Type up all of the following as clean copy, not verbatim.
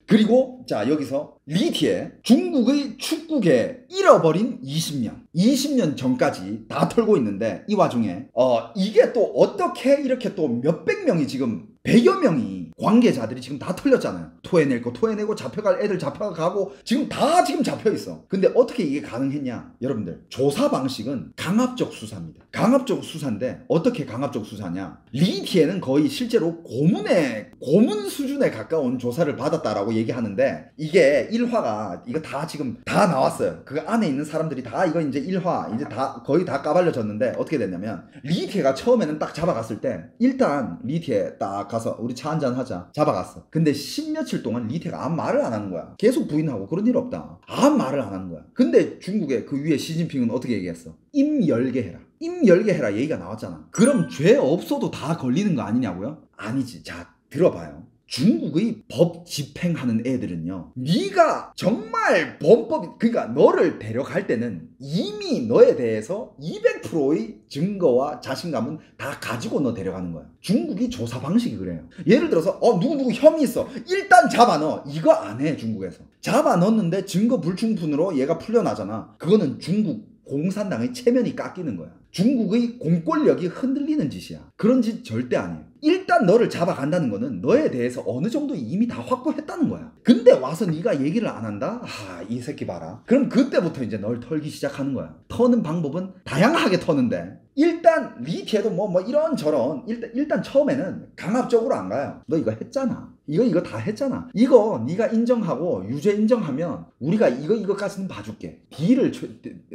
그리고 자 여기서 리티에 중국의 축구계 잃어버린 20년 전까지 다 털고 있는데 이 와중에 이게 또 어떻게 이렇게 또 몇백 명이 지금 100여 명이 관계자들이 지금 다 털렸잖아요. 토해내고 잡혀갈 애들 잡혀가고 지금 다 지금 잡혀있어. 근데 어떻게 이게 가능했냐? 여러분들 조사 방식은 강압적 수사입니다. 강압적 수사인데 어떻게 강압적 수사냐? 리티에는 거의 실제로 고문 수준에 가까운 조사를 받았다라고 얘기하는데 이게 1화가 이거 다 지금 다 나왔어요. 그 안에 있는 사람들이 다 이거 이제 1화 이제 다 거의 다 까발려졌는데 어떻게 됐냐면 리티에가 처음에는 딱 잡아갔을 때 일단 리티에 딱 가서 우리 차 한잔 하자 잡아갔어. 근데 10며칠 동안 리티에가 아무 말을 안 하는 거야. 계속 부인하고 그런 일 없다. 아무 말을 안 하는 거야. 근데 중국의 그 위에 시진핑은 어떻게 얘기했어? 입 열게 해라. 입 열게 해라 얘기가 나왔잖아. 그럼 죄 없어도 다 걸리는 거 아니냐고요? 아니지. 자 들어봐요. 중국의 법 집행하는 애들은요 네가 정말 범법이 그러니까 너를 데려갈 때는 이미 너에 대해서 200%의 증거와 자신감은 다 가지고 너 데려가는 거야. 중국이 조사 방식이 그래요. 예를 들어서 누구 혐의 있어 일단 잡아 넣어. 이거 안 해. 중국에서 잡아 넣었는데 증거 불충분으로 얘가 풀려나잖아. 그거는 중국 공산당의 체면이 깎이는 거야. 중국의 공권력이 흔들리는 짓이야. 그런 짓 절대 아니에요. 일단 너를 잡아간다는 거는 너에 대해서 어느 정도 이미 다 확보했다는 거야. 근데 와서 네가 얘기를 안 한다? 이 새끼 봐라. 그럼 그때부터 이제 널 털기 시작하는 거야. 터는 방법은 다양하게 터는데 일단 리티에도 뭐 이런저런 일단 처음에는 강압적으로 안 가요. 너 이거 했잖아. 이거 다 했잖아. 이거 네가 인정하고 유죄 인정하면 우리가 이거까지는 봐줄게. D를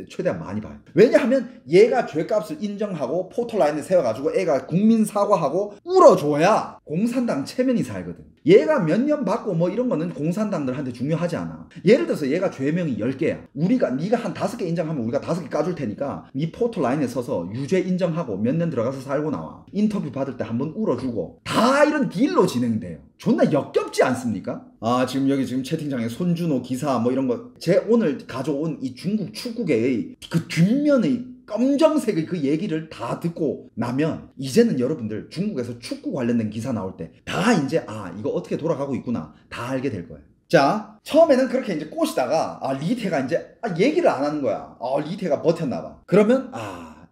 최대한 많이 봐요. 왜냐하면 얘가 죄값을 인정하고 포털라인에 세워가지고 애가 국민 사과하고 울어줘야 공산당 체면이 살거든. 얘가 몇 년 받고 뭐 이런 거는 공산당들한테 중요하지 않아. 예를 들어서 얘가 죄명이 10개야. 네가 한 5개 인정하면 우리가 5개 까줄 테니까 네 포털라인에 서서 유죄 인정하고 몇 년 들어가서 살고 나와. 인터뷰 받을 때 한번 울어주고 다 이런 딜로 진행돼요. 존나 역겹지 않습니까? 지금 여기 채팅창에 손준호 기사 뭐 이런 거 제 오늘 가져온 이 중국 축구계의 그 뒷면의 검정색의 그 얘기를 다 듣고 나면 이제는 여러분들 중국에서 축구 관련된 기사 나올 때 다 이제 이거 어떻게 돌아가고 있구나 다 알게 될 거예요. 자 처음에는 그렇게 이제 꼬시다가 리테가 이제 얘기를 안 하는 거야. 리테가 버텼나 봐. 그러면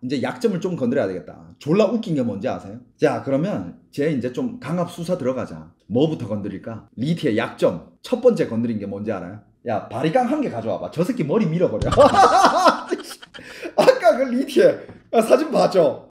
이제 약점을 좀 건드려야 되겠다. 졸라 웃긴 게 뭔지 아세요? 자 그러면 쟤 이제 좀 강압 수사 들어가자. 뭐부터 건드릴까? 리티의 약점 첫 번째 건드린 게 뭔지 알아요? 야 바리깡 한 개 가져와봐. 저 새끼 머리 밀어버려. 아까 그 리티에 사진 봤죠?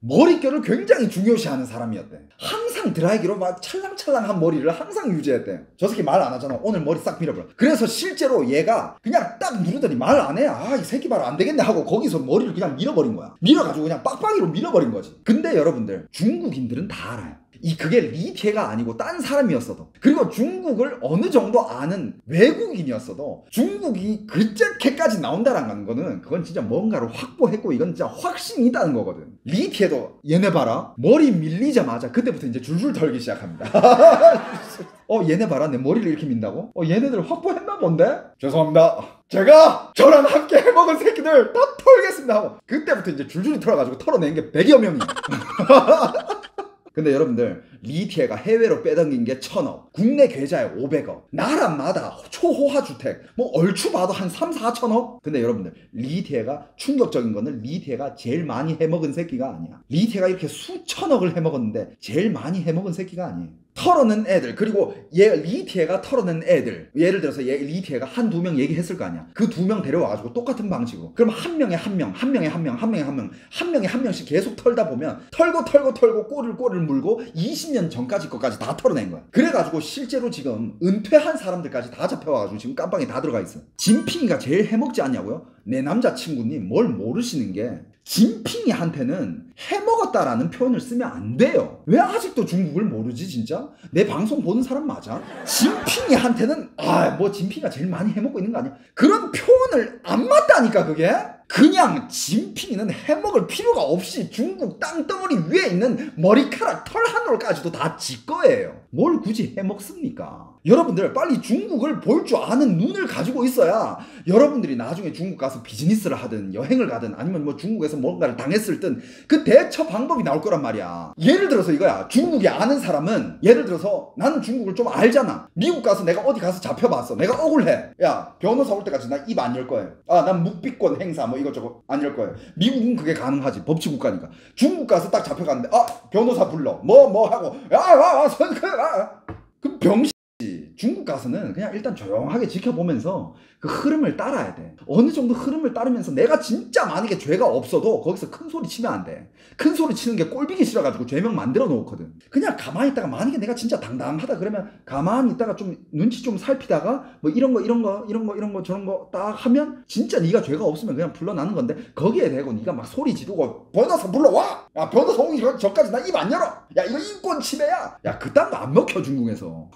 머릿결을 굉장히 중요시하는 사람이었대. 항상 드라이기로 막 찰랑찰랑한 머리를 항상 유지했대. 저 새끼 말 안 하잖아. 오늘 머리 싹 밀어버려. 그래서 실제로 얘가 그냥 딱 누르더니 말 안 해. 이 새끼 말 안 되겠네 하고 거기서 머리를 그냥 밀어버린 거야. 밀어가지고 그냥 빡빡이로 밀어버린 거지. 근데 여러분들 중국인들은 다 알아요. 그게 리티에가 아니고 딴 사람이었어도 그리고 중국을 어느 정도 아는 외국인이었어도 중국이 그저께까지 나온다라는 거는 그건 진짜 뭔가를 확보했고 이건 진짜 확신이 있다는 거거든. 리티에도 얘네 봐라 머리 밀리자마자 그때부터 이제 줄줄 털기 시작합니다. 얘네 봐라 내 머리를 이렇게 민다고? 얘네들 확보했나 본데? 죄송합니다. 제가 저랑 함께 해먹은 새끼들 다 털겠습니다 하고 그때부터 이제 줄줄이 털어가지고 털어낸 게 100여 명이. 근데 여러분들 리티에가 해외로 빼당긴 게 1000억, 국내 계좌에 500억, 나라마다 초호화 주택 뭐 얼추 봐도 한 3, 4천억? 근데 여러분들 리티에가 충격적인 거는 리티에가 제일 많이 해먹은 새끼가 아니야. 리티에가 이렇게 수천억을 해먹었는데 제일 많이 해먹은 새끼가 아니에요. 털어낸 애들 그리고 리티에가 털어낸 애들 예를 들어서 리티에가 한두 명 얘기했을 거 아니야. 그 2명 데려와가지고 똑같은 방식으로 그럼 한 명에 한 명씩 계속 털다 보면 털고 꼬리를 물고 20년 전까지 것까지 다 털어낸 거야. 그래가지고 실제로 지금 은퇴한 사람들까지 다 잡혀와가지고 지금 깜빵에 다 들어가 있어. 진핑이가 제일 해먹지 않냐고요? 내 남자친구님 뭘 모르시는 게 진핑이한테는 해먹었다라는 표현을 쓰면 안 돼요. 왜 아직도 중국을 모르지 진짜? 내 방송 보는 사람 맞아? 진핑이한테는 진핑이가 제일 많이 해먹고 있는 거 아니야? 그런 표현을 안 맞다니까 그게? 그냥 진핑이는 해먹을 필요가 없이 중국 땅덩어리 위에 있는 머리카락 털 한 올까지도 다 지 거예요. 뭘 굳이 해먹습니까? 여러분들 빨리 중국을 볼 줄 아는 눈을 가지고 있어야 여러분들이 나중에 중국 가서 비즈니스를 하든 여행을 가든 아니면 뭐 중국에서 뭔가를 당했을 땐 그 대처 방법이 나올 거란 말이야. 예를 들어서 이거야. 중국이 아는 사람은 예를 들어서 나는 중국을 좀 알잖아. 미국 가서 내가 어디 가서 잡혀봤어. 내가 억울해. 야 변호사 올 때까지 나 입 안 열 거예요. 아 난 묵비권 행사 뭐 이것저것 안 열 거예요. 미국은 그게 가능하지. 법치국가니까. 중국 가서 딱 잡혀갔는데 아 변호사 불러 뭐 하고 야와와 그 병신. 중국 가서는 그냥 일단 조용하게 지켜보면서 그 흐름을 따라야 돼. 어느 정도 흐름을 따르면서 내가 진짜 만약에 죄가 없어도 거기서 큰 소리 치면 안 돼. 큰 소리 치는 게 꼴비기 싫어가지고 죄명 만들어 놓거든. 그냥 가만히 있다가 만약에 내가 진짜 당당하다 그러면 가만히 있다가 좀 눈치 좀 살피다가 뭐 이런 거 저런 거 딱 하면 진짜 네가 죄가 없으면 그냥 불러나는 건데 거기에 대고 네가 막 소리 지르고 변호사 불러와! 야 변호사 오기 전까지 나 입 안 열어! 야 이거 인권 침해야! 야 그딴 거 안 먹혀 중국에서.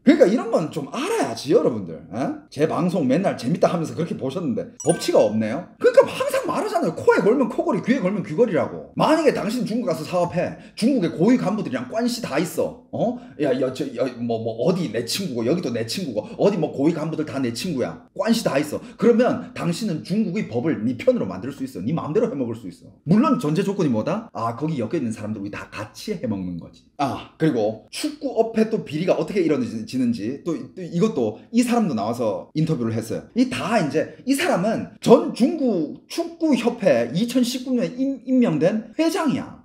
그러니까 이런 건 좀 알아야지 여러분들. 에? 제 방송 맨날 재밌다 하면서 그렇게 보셨는데 법치가 없네요. 그러니까 항상 말하잖아요. 코에 걸면 코걸이 귀에 걸면 귀걸이라고. 만약에 당신 중국 가서 사업해. 중국의 고위 간부들이랑 관시 다 있어. 어디 내 친구고 여기도 내 친구고 어디 뭐 고위 간부들 다 내 친구야. 관시 다 있어. 그러면 당신은 중국의 법을 네 편으로 만들 수 있어. 네 마음대로 해먹을 수 있어. 물론 전제 조건이 뭐다? 아 거기 엮여있는 사람들이 다 같이 해먹는 거지. 아 그리고 축구업회 또 비리가 어떻게 이루어지는지 또 이것도 이 사람도 나와서 인터뷰를 했어요. 이 다 이제 이 사람은 전 중국 축구협회 2019년에 임명된 회장이야.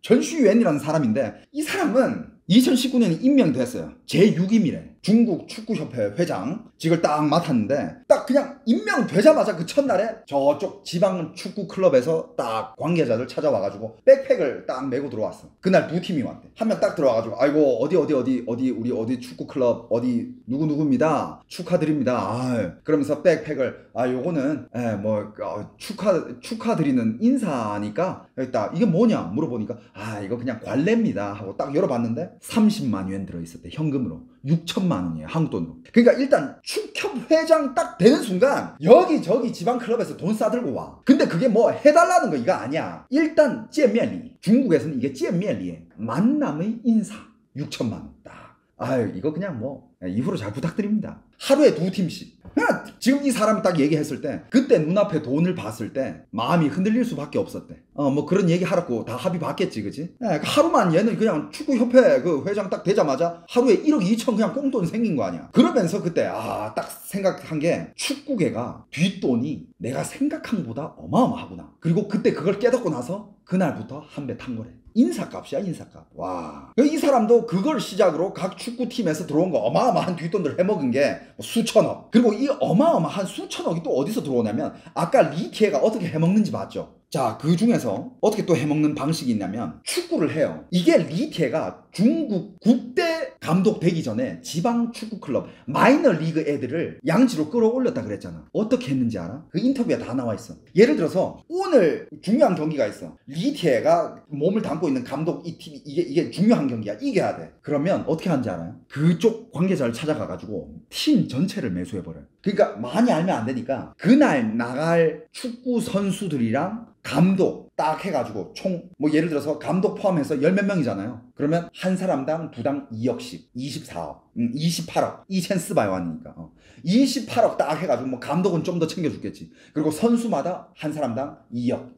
전슈유엔이라는 사람인데 이 사람은 2019년에 임명됐어요. 제6임이래. 중국 축구협회 회장직을 딱 맡았는데 딱 그냥 임명되자마자 그 첫날에 저쪽 지방 축구 클럽에서 딱 관계자들 찾아와가지고 백팩을 딱 메고 들어왔어. 그날 두 팀이 왔대. 한 명 딱 들어와가지고 아이고 우리 어디 축구 클럽 어디 누구입니다. 축하드립니다. 그러면서 백팩을 요거는 축하드리는 인사니까 여기 딱 이게 뭐냐 물어보니까 이거 그냥 관례입니다 하고 딱 열어봤는데 30만 yuan 들어있었대. 현금으로 6천만 원이에요. 한국 돈으로. 그러니까 일단 축협 회장 딱 되는 순간 여기저기 지방 클럽에서 돈 싸들고 와. 근데 그게 뭐 해달라는 거 이거 아니야. 일단 찌엔미엔리. 중국에서는 이게 찌엔미엔리에 만남의 인사 6천만 원 딱. 이거 그냥 뭐 이후로 잘 부탁드립니다. 하루에 2팀씩. 그냥 지금 이 사람이 딱 얘기했을 때 그때 눈앞에 돈을 봤을 때 마음이 흔들릴 수밖에 없었대. 뭐 그런 얘기 하라고 다 합의 받겠지 그지? 하루만 얘는 그냥 축구협회 그 회장 딱 되자마자 하루에 1억 2천 그냥 꽁돈 생긴 거 아니야. 그러면서 그때 딱 생각한 게 축구계가 뒷돈이 내가 생각한 것보다 어마어마하구나. 그리고 그때 그걸 깨닫고 나서 그날부터 한 배 탄 거래. 인사값이야 인사값. 와. 이 사람도 그걸 시작으로 각 축구팀에서 들어온 거 어마어마한 뒷돈들 해먹은 게 수천억. 그리고 이 어마어마한 수천억이 또 어디서 들어오냐면 아까 리티에가 어떻게 해먹는지 봤죠. 자, 그 중에서 어떻게 또 해먹는 방식이 있냐면 축구를 해요. 이게 리티에가 중국 국대 감독 되기 전에 지방 축구 클럽 마이너 리그 애들을 양지로 끌어올렸다 그랬잖아. 어떻게 했는지 알아? 그 인터뷰에 다 나와 있어. 예를 들어서 오늘 중요한 경기가 있어. 리티에가 몸을 담고 있는 감독 이 팀이 이게 중요한 경기야. 이겨야 돼. 그러면 어떻게 하는지 알아요? 그쪽 관계자를 찾아가가지고 팀 전체를 매수해버려요. 그러니까 많이 알면 안 되니까 그날 나갈 축구 선수들이랑 감독 딱 해가지고 총 뭐 예를 들어서 감독 포함해서 10몇 명이잖아요. 그러면 한 사람당 두당 2억씩 24억 28억 이첸스바이완이니까 28억 딱 해가지고 뭐 감독은 좀 더 챙겨줬겠지. 그리고 선수마다 한 사람당 2억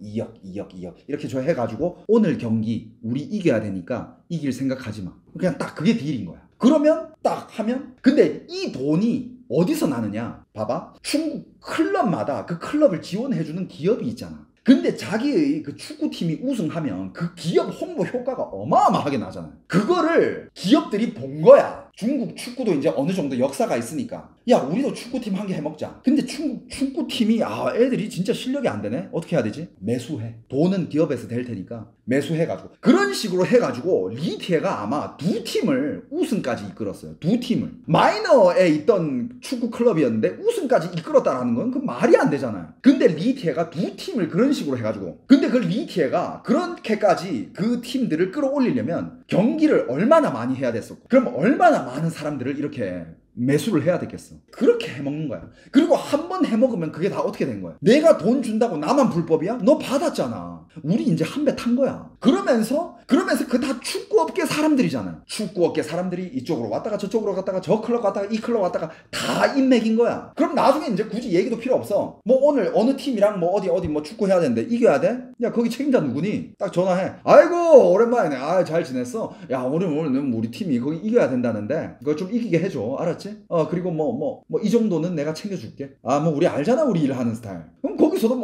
이렇게 저 해가지고 오늘 경기 우리 이겨야 되니까 이길 생각하지 마. 그냥 딱 그게 딜인 거야. 그러면 딱 하면 근데 이 돈이 어디서 나느냐 봐봐. 중국 클럽마다 그 클럽을 지원해주는 기업이 있잖아. 근데 자기의 그 축구팀이 우승하면 그 기업 홍보 효과가 어마어마하게 나잖아요. 그거를 기업들이 본 거야. 중국 축구도 이제 어느 정도 역사가 있으니까 야 우리도 축구팀 한 개 해먹자. 근데 중국 축구팀이 애들이 진짜 실력이 안 되네. 어떻게 해야 되지? 매수해. 돈은 기업에서 될 테니까 매수해가지고 그런 식으로 해가지고 리티에가 아마 두 팀을 우승까지 이끌었어요. 두 팀을 마이너에 있던 축구 클럽이었는데 우승까지 이끌었다라는 건 그 말이 안 되잖아요. 근데 리티에가 두 팀을 그런 식으로 해가지고 근데 그 리티에가 그렇게까지 그 팀들을 끌어올리려면 경기를 얼마나 많이 해야 됐었고 그럼 얼마나 많은 사람들을 이렇게 매수를 해야 되겠어. 그렇게 해먹는 거야. 그리고 한 번 해먹으면 그게 다 어떻게 된 거야? 내가 돈 준다고 나만 불법이야? 너 받았잖아. 우리 이제 한 배 탄 거야. 그러면서 그 다 축구업계 사람들이잖아. 축구업계 사람들이 이쪽으로 왔다가 저쪽으로 갔다가 저 클럽 갔다가 이 클럽 갔다가 다 인맥인 거야. 그럼 나중에 이제 굳이 얘기도 필요 없어. 뭐 오늘 어느 팀이랑 뭐 어디 뭐 축구 해야 되는데 이겨야 돼? 야 거기 책임자 누구니? 딱 전화해. 아이고 오랜만이네. 아 잘 지냈어? 야 오늘 우리 팀이 거기 이겨야 된다는데 그거 좀 이기게 해줘. 알았지? 그리고 뭐 이 정도는 내가 챙겨줄게. 뭐 우리 알잖아 우리 일하는 스타일. 그럼 거기서도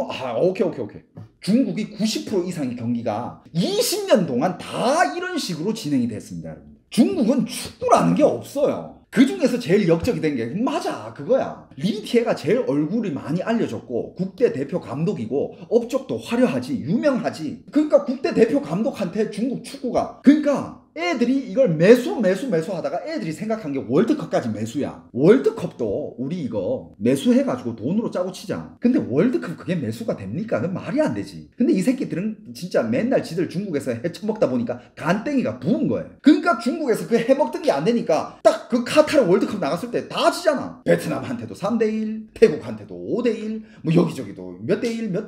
오케이. 중국이 90% 이상의 경기가 20년 동안 다 이런 식으로 진행이 됐습니다, 여러분. 중국은 축구라는 게 없어요. 그 중에서 제일 역적이 된 게 맞아 그거야. 리티에가 제일 얼굴이 많이 알려졌고 국대 대표 감독이고 업적도 화려하지 유명하지. 그러니까 국대 대표 감독한테 중국 축구가 그러니까 애들이 이걸 매수 하다가 애들이 생각한 게 월드컵까지 매수야. 월드컵도 우리 이거 매수해가지고 돈으로 짜고 치자. 근데 월드컵 그게 매수가 됩니까? 그건 말이 안 되지. 근데 이 새끼들은 진짜 맨날 지들 중국에서 해쳐먹다 보니까 간땡이가 부은 거예요. 그러니까 중국에서 그 해먹던 게 안 되니까 딱 그 카타르 월드컵 나갔을 때 다 지잖아. 베트남한테도 3대1 태국한테도 5대1 뭐 여기저기도 몇 대1 몇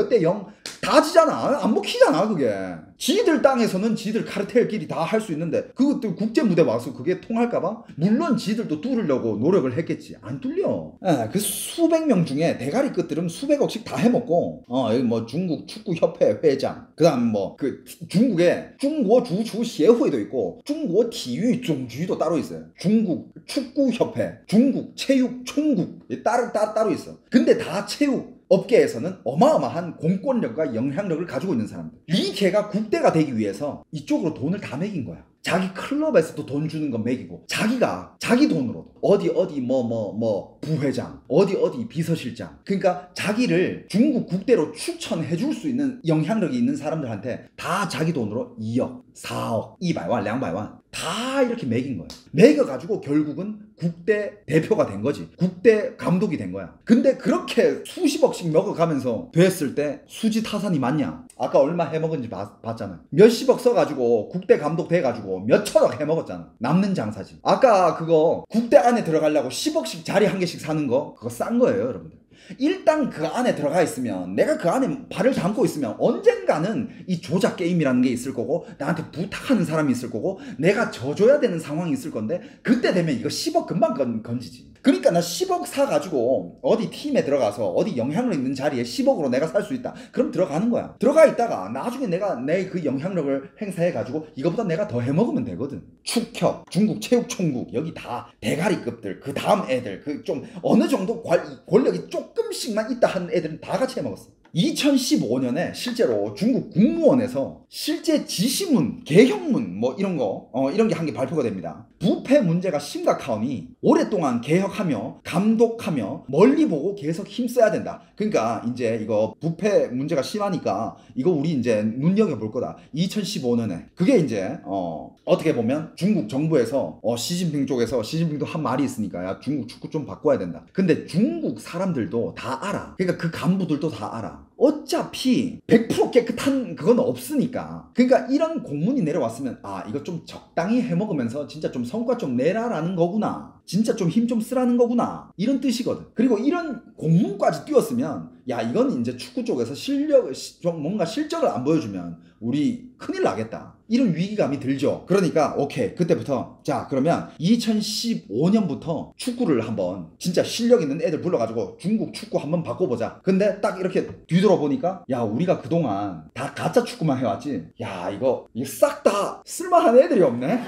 대 0 다 지잖아. 안 먹히잖아 그게. 지들 땅에서는 지들 카르텔끼리 다 할 수 있는데 그것도 국제 무대 와서 그게 통할까봐? 물론 지들도 뚫으려고 노력을 했겠지. 안 뚫려. 그 수백 명 중에 대가리 끝들은 수백억씩 다 해먹고 여기 뭐 중국 축구협회 회장 그 다음 뭐 그 중국에 중국 주주协会도 있고 중국体育总局도 따로 있어요. 중국 축구협회 중국 체육총국 따로 있어. 근데 다 체육 업계에서는 어마어마한 공권력과 영향력을 가지고 있는 사람들. 리케가 국대가 되기 위해서 이쪽으로 돈을 다 매긴 거야. 자기 클럽에서도 돈 주는 건 매기고 자기가 자기 돈으로도 어디 뭐 부회장 어디 비서실장 그러니까 자기를 중국 국대로 추천해 줄 수 있는 영향력이 있는 사람들한테 다 자기 돈으로 2억 4억 200만 200만 다 이렇게 매긴 거야. 매겨가지고 결국은 국대 대표가 된 거지. 국대 감독이 된 거야. 근데 그렇게 수십억씩 먹어가면서 됐을 때 수지 타산이 맞냐? 아까 얼마 해먹은지 봤잖아. 몇십억 써가지고 국대 감독 돼가지고 몇천억 해먹었잖아. 남는 장사지. 아까 그거 국대 안에 들어가려고 10억씩 자리 한 개씩 사는 거 그거 싼 거예요 여러분들. 일단 그 안에 들어가 있으면 내가 그 안에 발을 담고 있으면 언젠가는 이 조작 게임이라는 게 있을 거고 나한테 부탁하는 사람이 있을 거고 내가 져줘야 되는 상황이 있을 건데 그때 되면 이거 10억 금방 건지지. 그러니까 나 10억 사가지고 어디 팀에 들어가서 어디 영향력 있는 자리에 10억으로 내가 살 수 있다. 그럼 들어가는 거야. 들어가 있다가 나중에 내가 내 그 영향력을 행사해가지고 이거보다 내가 더 해먹으면 되거든. 축협, 중국 체육총국 여기 다 대가리급들 그 다음 애들 그 좀 어느 정도 권력이 조금씩만 있다 하는 애들은 다 같이 해먹었어. 2015년에 실제로 중국 국무원에서 실제 지시문, 개혁문 뭐 이런 거 이런 게 한 개 발표가 됩니다. 부패 문제가 심각하오니 오랫동안 개혁하며 감독하며 멀리 보고 계속 힘써야 된다. 그러니까 이제 이거 부패 문제가 심하니까 이거 우리 이제 눈여겨볼 거다. 2015년에 그게 이제 어떻게 보면 중국 정부에서 시진핑 쪽에서 시진핑도 한 말이 있으니까 야 중국 축구 좀 바꿔야 된다. 근데 중국 사람들도 다 알아. 그러니까 그 간부들도 다 알아. 어차피 100% 깨끗한 그건 없으니까. 그러니까 이런 공문이 내려왔으면 이거 좀 적당히 해먹으면서 진짜 좀 성과 좀 내라라는 거구나. 진짜 좀 힘 좀 쓰라는 거구나. 이런 뜻이거든. 그리고 이런 공문까지 띄웠으면 야 이건 이제 축구 쪽에서 뭔가 실적을 안 보여주면 우리 큰일 나겠다. 이런 위기감이 들죠. 그러니까 오케이 그때부터 자 그러면 2015년부터 축구를 한번 진짜 실력 있는 애들 불러가지고 중국 축구 한번 바꿔보자. 근데 딱 이렇게 뒤돌아보니까 야 우리가 그동안 다 가짜 축구만 해왔지 야 이거 싹 다 쓸만한 애들이 없네.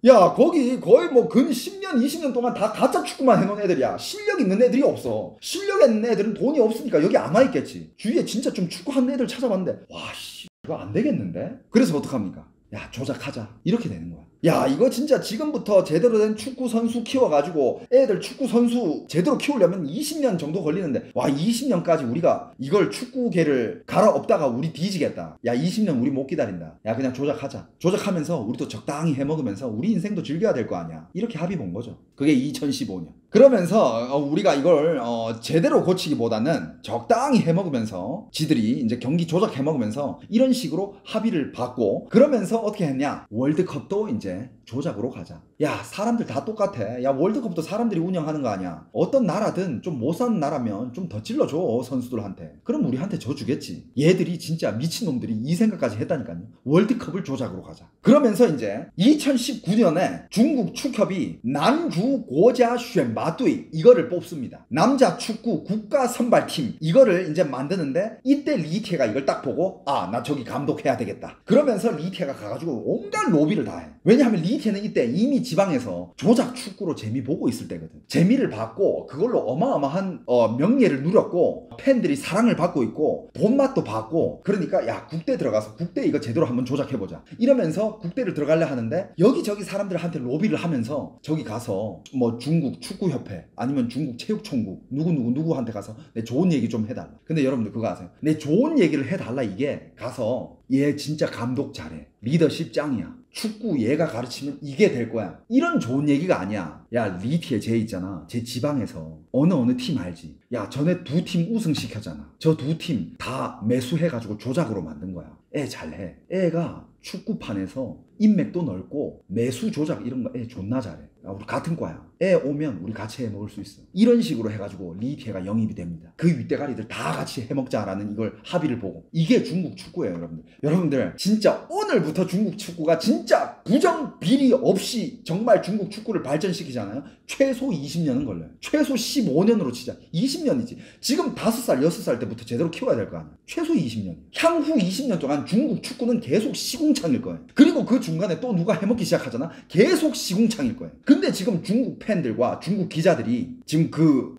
야 거기 거의 뭐 근 10년 20년 동안 다 가짜 축구만 해놓은 애들이야. 실력 있는 애들이 없어. 실력 있는 애들은 돈이 없으니까 여기 안 와있겠지. 주위에 진짜 좀 축구하는 애들 찾아봤는데 와씨 이거 안 되겠는데? 그래서 어떡합니까? 야 조작하자 이렇게 되는 거야. 야 이거 진짜 지금부터 제대로 된 축구 선수 키워가지고 애들 축구 선수 제대로 키우려면 20년 정도 걸리는데 와 20년까지 우리가 이걸 축구계를 갈아엎다가 우리 뒤지겠다. 야 20년 우리 못 기다린다. 야 그냥 조작하자. 조작하면서 우리도 적당히 해먹으면서 우리 인생도 즐겨야 될 거 아니야. 이렇게 합의 본 거죠. 그게 2015년. 그러면서 우리가 이걸 제대로 고치기보다는 적당히 해먹으면서 지들이 이제 경기 조작해먹으면서 이런 식으로 합의를 받고 그러면서 어떻게 했냐? 월드컵도 이제 조작으로 가자. 야, 사람들 다 똑같아. 야, 월드컵도 사람들이 운영하는 거 아니야. 어떤 나라든 좀 못 사는 나라면 좀 더 찔러줘, 선수들한테. 그럼 우리한테 져주겠지. 얘들이 진짜 미친놈들이 이 생각까지 했다니까요. 월드컵을 조작으로 가자. 그러면서 이제 2019년에 중국 축협이 난주 고자 쉔바뚜이 이거를 뽑습니다. 남자 축구 국가 선발팀 이거를 이제 만드는데 이때 리티에가 이걸 딱 보고 아, 나 저기 감독해야 되겠다. 그러면서 리티에가 가가지고 온갖 로비를 다 해. 왜냐하면 리티에는 이때 이미 지방에서 조작 축구로 재미 보고 있을 때거든. 재미를 받고 그걸로 어마어마한 명예를 누렸고 팬들이 사랑을 받고 있고 본맛도 받고 그러니까 야, 국대 들어가서 국대 이거 제대로 한번 조작해보자 이러면서 국대를 들어가려 하는데 여기저기 사람들한테 로비를 하면서 저기 가서 뭐 중국 축구협회 아니면 중국 체육총국 누구한테 가서 내 좋은 얘기 좀 해달라. 근데 여러분들 그거 아세요? 내 좋은 얘기를 해달라 이게 가서 얘 진짜 감독 잘해. 리더십 짱이야. 축구 얘가 가르치면 이게 될 거야. 이런 좋은 얘기가 아니야. 야, 리티에 쟤 있잖아. 쟤 지방에서 어느 팀 알지? 야, 전에 2팀 우승시켰잖아. 저 2팀 다 매수해가지고 조작으로 만든 거야. 애 잘해. 애가 축구판에서 인맥도 넓고 매수 조작 이런 거 애 존나 잘해. 야, 우리 같은 과야. 애 오면 우리 같이 해 먹을 수 있어. 이런 식으로 해가지고 리티에가 영입이 됩니다. 그 윗대가리들 다 같이 해먹자라는 이걸 합의를 보고 이게 중국 축구예요, 여러분들. 여러분들 진짜 오늘부터 중국 축구가 진짜 부정 비리 없이 정말 중국 축구를 발전시키잖아요. 최소 20년은 걸려요. 최소 15년으로 치자. 20년이지. 지금 5살, 6살 때부터 제대로 키워야 될 거 아니야. 최소 20년. 향후 20년 동안 중국 축구는 계속 시궁창일 거예요. 그리고 그 중간에 또 누가 해먹기 시작하잖아. 계속 시궁창일 거예요. 근데 지금 중국 팬들과 중국 기자들이 지금 그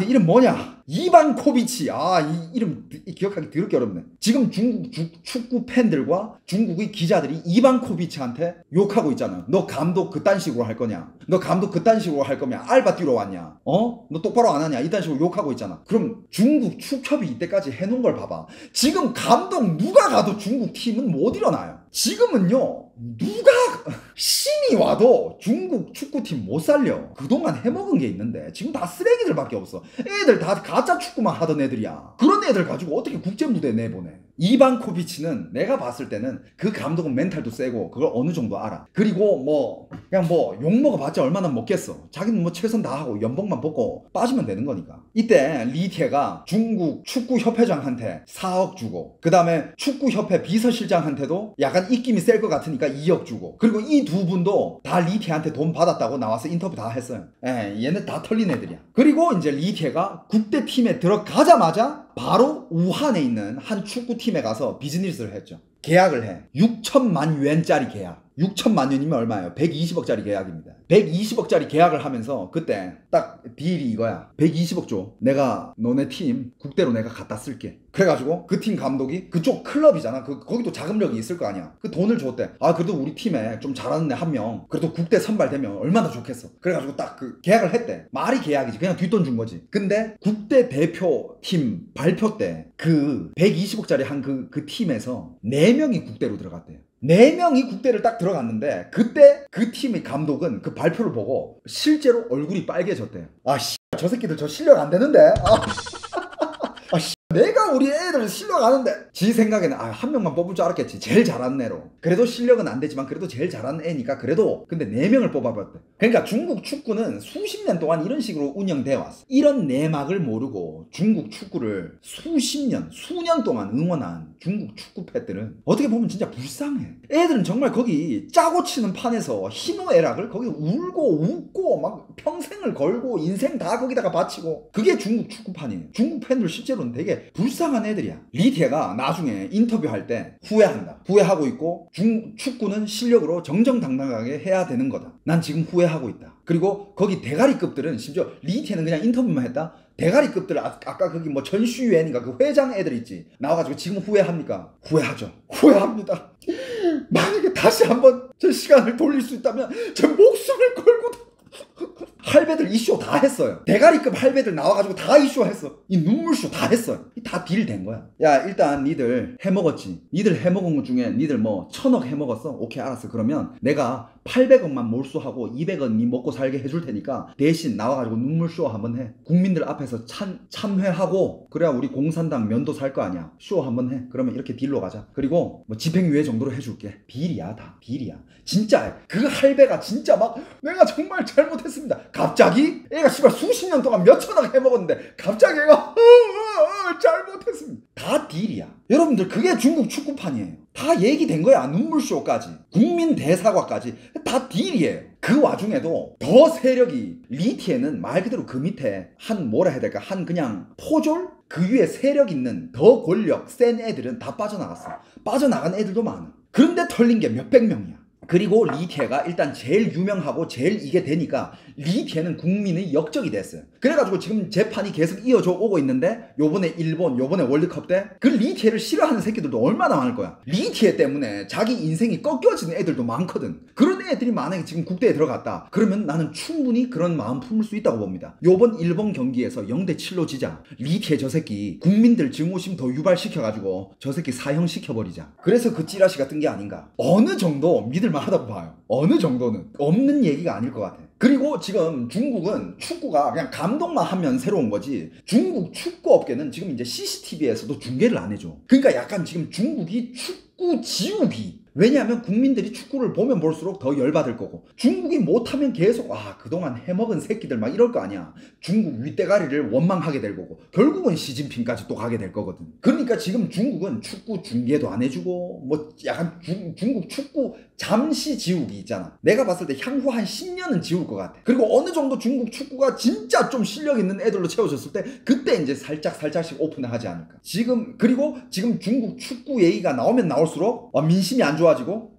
이름 뭐냐? 이반코비치. 이 이름 기억하기 더럽게 어렵네. 지금 중국 축구 팬들과 중국의 기자들이 이반코비치한테 욕하고 있잖아. 너 감독 그딴 식으로 할 거냐? 너 감독 그딴 식으로 할 거면 알바 뛰러 왔냐? 너 똑바로 안 하냐? 이딴 식으로 욕하고 있잖아. 그럼 중국 축협이 이때까지 해놓은 걸 봐봐. 지금 감독 누가 가도 중국 팀은 못 일어나요. 지금은요. 누가 신이 와도 중국 축구팀 못 살려. 그동안 해먹은 게 있는데 지금 다 쓰레기들밖에 없어. 애들 다 가짜 축구만 하던 애들이야. 그런 애들 가지고 어떻게 국제무대에 내보내. 이반코비치는 내가 봤을 때는 그 감독은 멘탈도 세고 그걸 어느 정도 알아. 그리고 그냥 욕먹어봤자 얼마나 먹겠어. 자기는 뭐 최선 다하고 연봉만 받고 빠지면 되는 거니까. 이때 리티에가 중국 축구협회장한테 4억 주고 그 다음에 축구협회 비서실장한테도 약간 입김이 셀 것 같으니까 2억 주고 그리고 이 두 분도 다 리티에한테 돈 받았다고 나와서 인터뷰 다 했어요. 얘네 다 털린 애들이야. 그리고 이제 리티에가 국대팀에 들어가자마자 바로 우한에 있는 한 축구팀에 가서 비즈니스를 했죠. 계약을 해. 6천만 yuan짜리 계약. 6천만 yuan이면 얼마예요? 120억짜리 계약입니다. 120억짜리 계약을 하면서 그때 딱 딜이 이거야. 120억 줘. 내가 너네 팀 국대로 내가 갖다 쓸게. 그래가지고 그 팀 감독이 그쪽 클럽이잖아. 거기도 자금력이 있을 거 아니야. 그 돈을 줬대. 그래도 우리 팀에 좀 잘하는 애 한 명 그래도 국대 선발되면 얼마나 좋겠어. 그래가지고 딱 그 계약을 했대. 말이 계약이지. 그냥 뒷돈 준 거지. 근데 국대 대표팀 발표 때 그 120억짜리 한 그 팀에서 4명이 국대로 들어갔대요. 4명이 국대를 딱 들어갔는데 그때 그 팀의 감독은 그 발표를 보고 실제로 얼굴이 빨개졌대요. 저 새끼들 저 실력 안 되는데. 내가 우리 애들 실력 아는데 지 생각에는 한 명만 뽑을 줄 알았겠지. 제일 잘하는 애로. 그래도 실력은 안 되지만 그래도 제일 잘하는 애니까 그래도 근데 4명을 뽑아봤대. 그러니까 중국 축구는 수십 년 동안 이런 식으로 운영되어 왔어. 이런 내막을 모르고 중국 축구를 수년 동안 응원한 중국 축구 팬들은 어떻게 보면 진짜 불쌍해. 애들은 정말 거기 짜고 치는 판에서 희노애락을 거기 울고 웃고 막 평생을 걸고 인생 다 거기다가 바치고 그게 중국 축구판이에요. 중국 팬들 실제로는 되게 불쌍한 애들이야. 리티에가 나중에 인터뷰할 때 후회한다. 후회하고 있고 축구는 실력으로 정정당당하게 해야 되는 거다. 난 지금 후회하고 있다. 그리고 거기 대가리급들은 심지어 리티에는 그냥 인터뷰만 했다. 대가리급들 아까 거기 뭐 전슈유엔인가 그 회장 애들 있지. 나와가지고 지금 후회합니까? 후회하죠. 후회합니다. 만약에 다시 한번 저 시간을 돌릴 수 있다면 제 목숨을 걸고 할배들 이슈 다 했어요. 대가리급 할배들 나와가지고 다 이슈했어. 이 눈물쇼 다 했어요. 다 딜 된 거야. 야, 일단 니들 해먹었지. 니들 해먹은 것 중에 니들 뭐 1000억 해먹었어? 오케이, 알았어. 그러면 내가 800억만 몰수하고 200억 니 먹고 살게 해줄 테니까 대신 나와가지고 눈물쇼 한번 해. 국민들 앞에서 참회하고 그래야 우리 공산당 면도 살 거 아니야. 쇼 한번 해. 그러면 이렇게 딜로 가자. 그리고 뭐 집행유예 정도로 해줄게. 비리야, 다 비리야. 진짜 그 할배가 진짜 막 내가 정말 잘못했습니다. 갑자기 애가 씨발 수십 년 동안 몇 천억 해먹었는데 갑자기 애가 잘못했습니다. 다 딜이야. 여러분들 그게 중국 축구판이에요. 다 얘기된 거야. 눈물쇼까지 국민 대사과까지 다 딜이에요. 그 와중에도 더 세력이 리티에는 말 그대로 그 밑에 한 뭐라 해야 될까 한 그냥 포졸? 그 위에 세력 있는 더 권력 센 애들은 다 빠져나갔어. 빠져나간 애들도 많아. 그런데 털린 게 몇백 명이야. 그리고 리티에가 일단 제일 유명하고 제일 이게 되니까 리티에는 국민의 역적이 됐어요. 그래가지고 지금 재판이 계속 이어져 오고 있는데 요번에 일본 요번에 월드컵 때 그 리티에를 싫어하는 새끼들도 얼마나 많을 거야. 리티에 때문에 자기 인생이 꺾여지는 애들도 많거든. 그런 애들이 만약에 지금 국대에 들어갔다 그러면 나는 충분히 그런 마음 품을 수 있다고 봅니다. 요번 일본 경기에서 0대7로 지자. 리티에 저 새끼 국민들 증오심 더 유발시켜가지고 저 새끼 사형시켜버리자. 그래서 그 찌라시 같은 게 아닌가. 어느 정도 믿을만 하다고 봐요. 어느 정도는 없는 얘기가 아닐 것 같아. 그리고 지금 중국은 축구가 그냥 감독만 하면 새로운 거지 중국 축구 업계는 지금 이제 CCTV에서도 중계를 안 해줘. 그러니까 약간 지금 중국이 축구 지옥이. 왜냐하면 국민들이 축구를 보면 볼수록 더 열받을 거고 중국이 못하면 계속 그동안 해먹은 새끼들 막 이럴 거 아니야. 중국 윗대가리를 원망하게 될 거고 결국은 시진핑까지 또 가게 될 거거든. 그러니까 지금 중국은 축구 중계도 안 해주고 뭐 약간 중국 축구 잠시 지우기 있잖아. 내가 봤을 때 향후 한 10년은 지울 것 같아. 그리고 어느 정도 중국 축구가 진짜 좀 실력 있는 애들로 채워졌을 때 그때 이제 살짝씩 오픈을 하지 않을까. 그리고 지금 중국 축구 얘기가 나오면 나올수록 민심이 안 좋아지고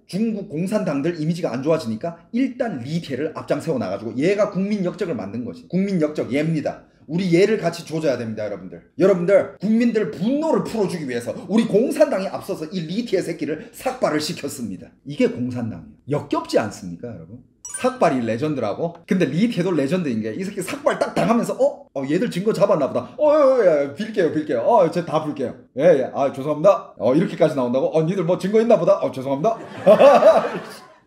중국 공산당들 이미지가 안 좋아지니까 일단 리티에를 앞장 세워 나가지고 얘가 국민 역적을 만든 거지. 국민 역적 얘입니다. 우리 얘를 같이 조져야 됩니다. 여러분들 국민들 분노를 풀어주기 위해서 우리 공산당이 앞서서 이 리티에 새끼를 삭발을 시켰습니다. 이게 공산당이에요. 역겹지 않습니까 여러분? 삭발이 레전드라고? 근데 리티에도 레전드인 게 이 새끼 삭발 딱 당하면서 얘들 증거 잡았나 보다. 빌게요. 저 다 불게요. 예. 죄송합니다. 이렇게까지 나온다고? 니들 뭐 증거 있나 보다. 죄송합니다.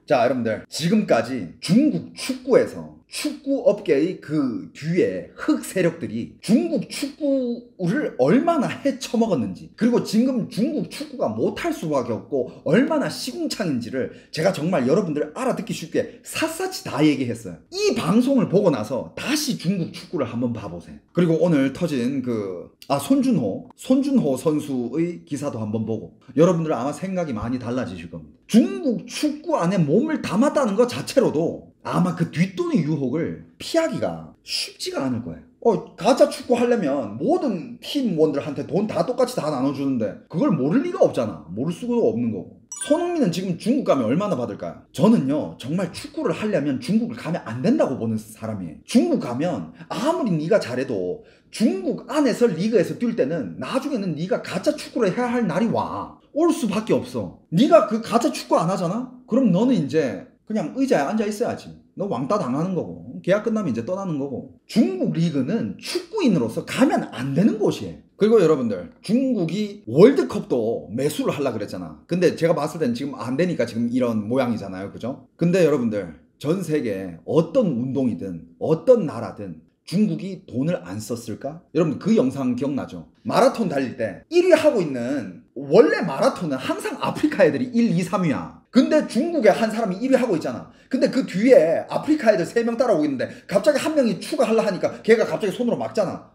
자, 여러분들 지금까지 중국 축구에서 축구 업계의 그 뒤에 흑 세력들이 중국 축구를 얼마나 해쳐먹었는지 그리고 지금 중국 축구가 못할 수밖에 없고 얼마나 시궁창인지를 제가 정말 여러분들 알아듣기 쉽게 샅샅이 다 얘기했어요. 이 방송을 보고 나서 다시 중국 축구를 한번 봐보세요. 그리고 오늘 터진 손준호 선수의 기사도 한번 보고 여러분들 아마 생각이 많이 달라지실 겁니다. 중국 축구 안에 몸을 담았다는 것 자체로도 아마 그 뒷돈의 유혹을 피하기가 쉽지가 않을 거예요. 가짜 축구 하려면 모든 팀원들한테 돈 다 똑같이 다 나눠주는데 그걸 모를 리가 없잖아. 모를 수가 없는 거고. 손흥민은 지금 중국 가면 얼마나 받을까요? 저는요 정말 축구를 하려면 중국을 가면 안 된다고 보는 사람이에요. 중국 가면 아무리 네가 잘해도 중국 안에서 리그에서 뛸 때는 나중에는 네가 가짜 축구를 해야 할 날이 올 수밖에 없어. 네가 그 가짜 축구 안 하잖아? 그럼 너는 이제 그냥 의자에 앉아 있어야지. 너 왕따 당하는 거고 계약 끝나면 이제 떠나는 거고. 중국 리그는 축구인으로서 가면 안 되는 곳이에요. 그리고 여러분들 중국이 월드컵도 매수를 하려고 그랬잖아. 근데 제가 봤을 땐 지금 안 되니까 지금 이런 모양이잖아요. 그죠? 근데 여러분들 전 세계 어떤 운동이든 어떤 나라든 중국이 돈을 안 썼을까? 여러분 그 영상 기억나죠? 마라톤 달릴 때 1위 하고 있는 원래 마라톤은 항상 아프리카 애들이 1, 2, 3위야. 근데 중국에 한 사람이 1위 하고 있잖아. 근데 그 뒤에 아프리카 애들 3명 따라오고 있는데 갑자기 한 명이 추가하려 하니까 걔가 갑자기 손으로 막잖아.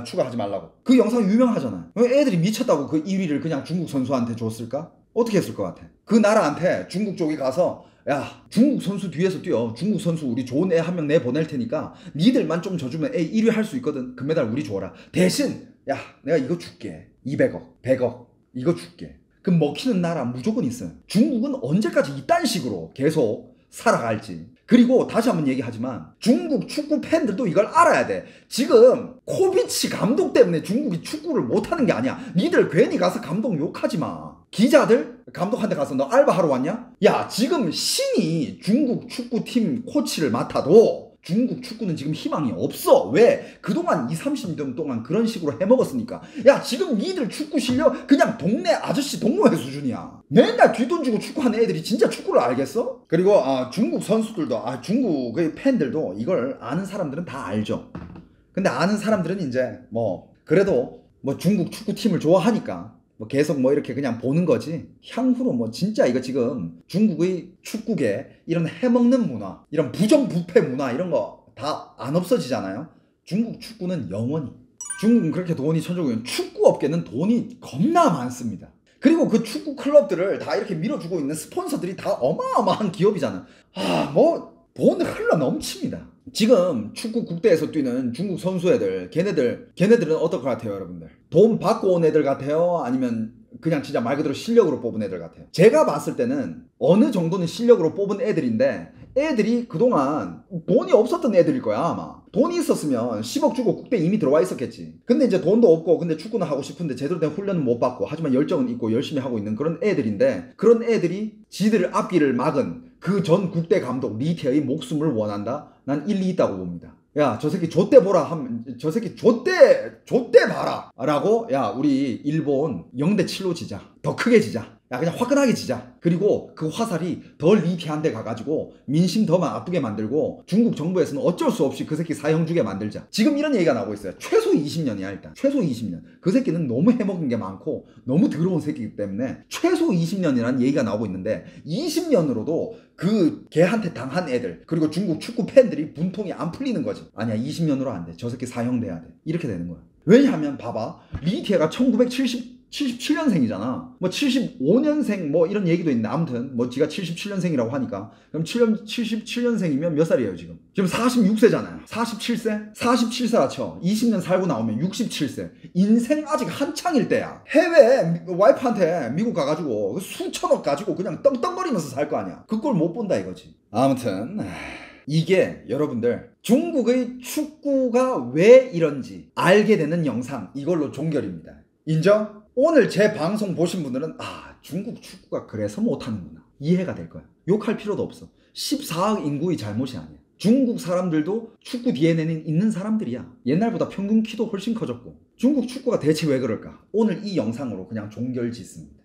추가하지 말라고. 그 영상 유명하잖아. 왜 애들이 미쳤다고 그 1위를 그냥 중국 선수한테 줬을까? 어떻게 했을 것 같아? 그 나라한테 중국 쪽에 가서 야 중국 선수 뒤에서 뛰어. 중국 선수 우리 좋은 애 한 명 내보낼 테니까 니들만 좀 져주면 애 1위 할 수 있거든. 금메달 우리 줘라. 대신 야 내가 이거 줄게. 200억 100억 이거 줄게. 그럼 먹히는 나라 무조건 있어요. 중국은 언제까지 이딴 식으로 계속 살아갈지. 그리고 다시 한번 얘기하지만 중국 축구 팬들도 이걸 알아야 돼. 지금 코비치 감독 때문에 중국이 축구를 못하는 게 아니야. 니들 괜히 가서 감독 욕하지 마. 기자들 감독한테 가서 너 알바하러 왔냐? 야 지금 신이 중국 축구팀 코치를 맡아도 중국 축구는 지금 희망이 없어. 왜? 그동안 20, 30년 동안 그런 식으로 해먹었으니까. 야, 지금 니들 축구 실력 그냥 동네 아저씨 동호회 수준이야. 맨날 뒷돈 주고 축구하는 애들이 진짜 축구를 알겠어? 그리고 중국 선수들도 중국의 팬들도 이걸 아는 사람들은 다 알죠. 근데 아는 사람들은 이제 뭐 그래도 뭐 중국 축구팀을 좋아하니까 뭐 계속 뭐 이렇게 그냥 보는 거지. 향후로 뭐 진짜 이거 지금 중국의 축구계 이런 해먹는 문화, 이런 부정부패 문화 이런 거 다 안 없어지잖아요. 중국 축구는 영원히. 중국은 그렇게 돈이 천조국이면 축구 업계는 돈이 겁나 많습니다. 그리고 그 축구 클럽들을 다 이렇게 밀어주고 있는 스폰서들이 다 어마어마한 기업이잖아. 뭐 돈 흘러 넘칩니다. 지금 축구 국대에서 뛰는 중국 선수 애들, 걔네들은 어떨 것 같아요, 여러분들? 돈 받고 온 애들 같아요? 아니면 그냥 진짜 말 그대로 실력으로 뽑은 애들 같아요? 제가 봤을 때는 어느 정도는 실력으로 뽑은 애들인데, 애들이 그동안 돈이 없었던 애들일 거야, 아마. 돈이 있었으면 10억 주고 국대 이미 들어와 있었겠지. 근데 이제 돈도 없고, 근데 축구는 하고 싶은데 제대로 된 훈련은 못 받고, 하지만 열정은 있고 열심히 하고 있는 그런 애들인데, 그런 애들이 지들 앞길을 막은 그 전 국대 감독 리태의 목숨을 원한다? 난 일리 있다고 봅니다. 야, 저 새끼 좆대 보라 하면, 저 새끼 좆대 봐라! 라고, 야, 우리 일본 0대7로 지자. 더 크게 지자. 야, 그냥 화끈하게 지자. 그리고 그 화살이 더 리티한 데 가가지고 민심 더 아프게 만들고 중국 정부에서는 어쩔 수 없이 그 새끼 사형 주게 만들자. 지금 이런 얘기가 나오고 있어요. 최소 20년이야, 일단. 최소 20년. 그 새끼는 너무 해먹은 게 많고 너무 더러운 새끼이기 때문에 최소 20년이라는 얘기가 나오고 있는데 20년으로도 그 걔한테 당한 애들 그리고 중국 축구 팬들이 분통이 안 풀리는 거지. 아니야, 20년으로 안 돼. 저 새끼 사형돼야 돼. 이렇게 되는 거야. 왜냐하면 봐봐. 리티에가 1977년생이잖아. 뭐 75년생 뭐 이런 얘기도 있는데 아무튼 뭐 지가 77년생이라고 하니까 그럼 77년생이면 몇 살이에요 지금? 지금 46세잖아요. 47세? 47세라 쳐. 20년 살고 나오면 67세. 인생 아직 한창일 때야. 해외 와이프한테 미국 가가지고 수천억 가지고 그냥 떵떵거리면서 살 거 아니야. 그걸 못 본다 이거지. 아무튼 이게 여러분들 중국의 축구가 왜 이런지 알게 되는 영상, 이걸로 종결입니다. 인정? 오늘 제 방송 보신 분들은 중국 축구가 그래서 못하는구나 이해가 될 거야. 욕할 필요도 없어. 14억 인구의 잘못이 아니야. 중국 사람들도 축구 DNA는 있는 사람들이야. 옛날보다 평균 키도 훨씬 커졌고. 중국 축구가 대체 왜 그럴까? 오늘 이 영상으로 그냥 종결 짓습니다.